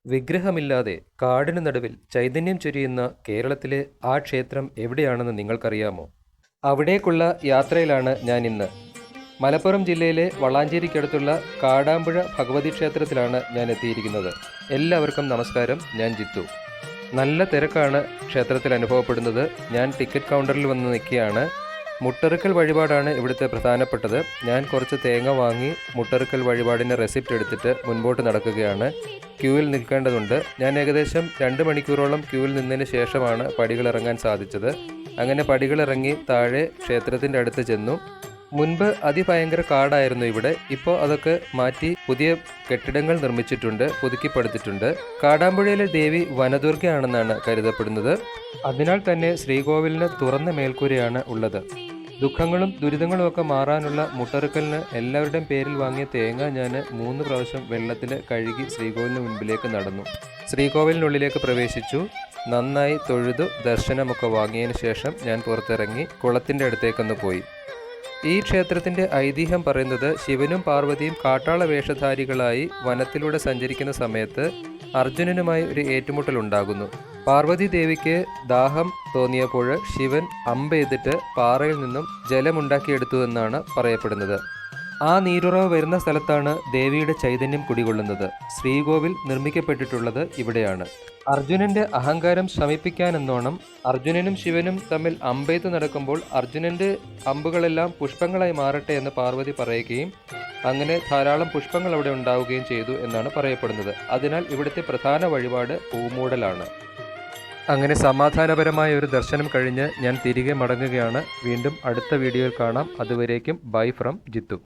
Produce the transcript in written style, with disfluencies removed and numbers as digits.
വിഗ്രഹമില്ലാതെ കാടിനു നടുവിൽ ചൈതന്യം ചൊരിയുന്ന കേരളത്തിലെ ആ ക്ഷേത്രം എവിടെയാണെന്ന് നിങ്ങൾക്കറിയാമോ? അവിടേക്കുള്ള യാത്രയിലാണ് ഞാൻ ഇന്ന്. മലപ്പുറം ജില്ലയിലെ വളാഞ്ചേരിക്കടുത്തുള്ള കാടാമ്പുഴ ഭഗവതി ക്ഷേത്രത്തിലാണ് ഞാൻ എത്തിയിരിക്കുന്നത്. എല്ലാവർക്കും നമസ്കാരം, ഞാൻ ജിത്തു. നല്ല തിരക്കാണ് ക്ഷേത്രത്തിൽ അനുഭവപ്പെടുന്നത്. ഞാൻ ടിക്കറ്റ് കൗണ്ടറിൽ വന്ന് നിൽക്കുകയാണ്. മുട്ടറുക്കൽ വഴിപാടാണ് ഇവിടുത്തെ പ്രധാനപ്പെട്ടത്. ഞാൻ കുറച്ച് തേങ്ങ വാങ്ങി മുട്ടറുക്കൽ വഴിപാടിൻ്റെ റെസിപ്റ്റ് എടുത്തിട്ട് മുൻപോട്ട് നടക്കുകയാണ്. ക്യൂവിൽ നിൽക്കേണ്ടതുണ്ട്. ഞാൻ ഏകദേശം 2 മണിക്കൂറോളം ക്യൂവിൽ നിന്നതിന് ശേഷമാണ് പടികളിറങ്ങാൻ സാധിച്ചത്. അങ്ങനെ പടികളിറങ്ങി താഴെ ക്ഷേത്രത്തിൻ്റെ അടുത്ത് ചെന്നു. മുൻപ് അതിഭയങ്കര കാടായിരുന്നു ഇവിടെ. ഇപ്പോൾ അതൊക്കെ മാറ്റി പുതിയ കെട്ടിടങ്ങൾ നിർമ്മിച്ചിട്ടുണ്ട്, പുതുക്കിപ്പടുത്തിട്ടുണ്ട്. കാടാമ്പുഴയിലെ ദേവി വനദുർഗയാണെന്നാണ് കരുതപ്പെടുന്നത്. അതിനാൽ തന്നെ ശ്രീകോവിലിന് തുറന്ന മേൽക്കൂരയാണ് ഉള്ളത്. ദുഃഖങ്ങളും ദുരിതങ്ങളും ഒക്കെ മാറാനുള്ള മുട്ടറുക്കലിന് എല്ലാവരുടെയും പേരിൽ വാങ്ങിയ തേങ്ങ ഞാൻ 3 പ്രാവശ്യം വെള്ളത്തിൽ കഴുകി ശ്രീകോവിലിന് മുൻപിലേക്ക് നടന്നു. ശ്രീകോവിലിനുള്ളിലേക്ക് പ്രവേശിച്ചു. നന്നായി തൊഴുതു ദർശനമൊക്കെ വാങ്ങിയതിന് ശേഷം ഞാൻ പുറത്തിറങ്ങി കുളത്തിൻ്റെ അടുത്തേക്കൊന്ന് പോയി. ഈ ക്ഷേത്രത്തിൻ്റെ ഐതിഹ്യം പറയുന്നത് ശിവനും പാർവതിയും കാട്ടാള വേഷധാരികളായി വനത്തിലൂടെ സഞ്ചരിക്കുന്ന സമയത്ത് അർജുനനുമായി ഒരു ഏറ്റുമുട്ടൽ ഉണ്ടാകുന്നു. പാർവതി ദേവിക്ക് ദാഹം തോന്നിയപ്പോൾ ശിവൻ അമ്പെയ്തിട്ട് പാറയിൽ നിന്നും ജലമുണ്ടാക്കിയെടുത്തു എന്നാണ് പറയപ്പെടുന്നത്. ആ നീരുറവ് വരുന്ന സ്ഥലത്താണ് ദേവിയുടെ ചൈതന്യം കുടികൊള്ളുന്നത്. ശ്രീകോവിൽ നിർമ്മിക്കപ്പെട്ടിട്ടുള്ളത് ഇവിടെയാണ്. അർജുനന്റെ അഹങ്കാരം ശമിപ്പിക്കാനെന്നോണം അർജുനനും ശിവനും തമ്മിൽ അമ്പെയ്ത്ത് നടക്കുമ്പോൾ അർജുനന്റെ അമ്പുകളെല്ലാം പുഷ്പങ്ങളായി മാറട്ടെ എന്ന് പാർവതി പറയുകയും അങ്ങനെ ധാരാളം പുഷ്പങ്ങൾ അവിടെ ഉണ്ടാവുകയും ചെയ്തു എന്നാണ് പറയപ്പെടുന്നത്. അതിനാൽ ഇവിടുത്തെ പ്രധാന വഴിപാട് പൂമൂടലാണ്. അങ്ങനെ സമാധാനപരമായ ഒരു ദർശനം കഴിഞ്ഞ് ഞാൻ തിരികെ മടങ്ങുകയാണ്. വീണ്ടും അടുത്ത വീഡിയോയിൽ കാണാം. അതുവരേക്കും ബൈ ഫ്രം ജിത്തു.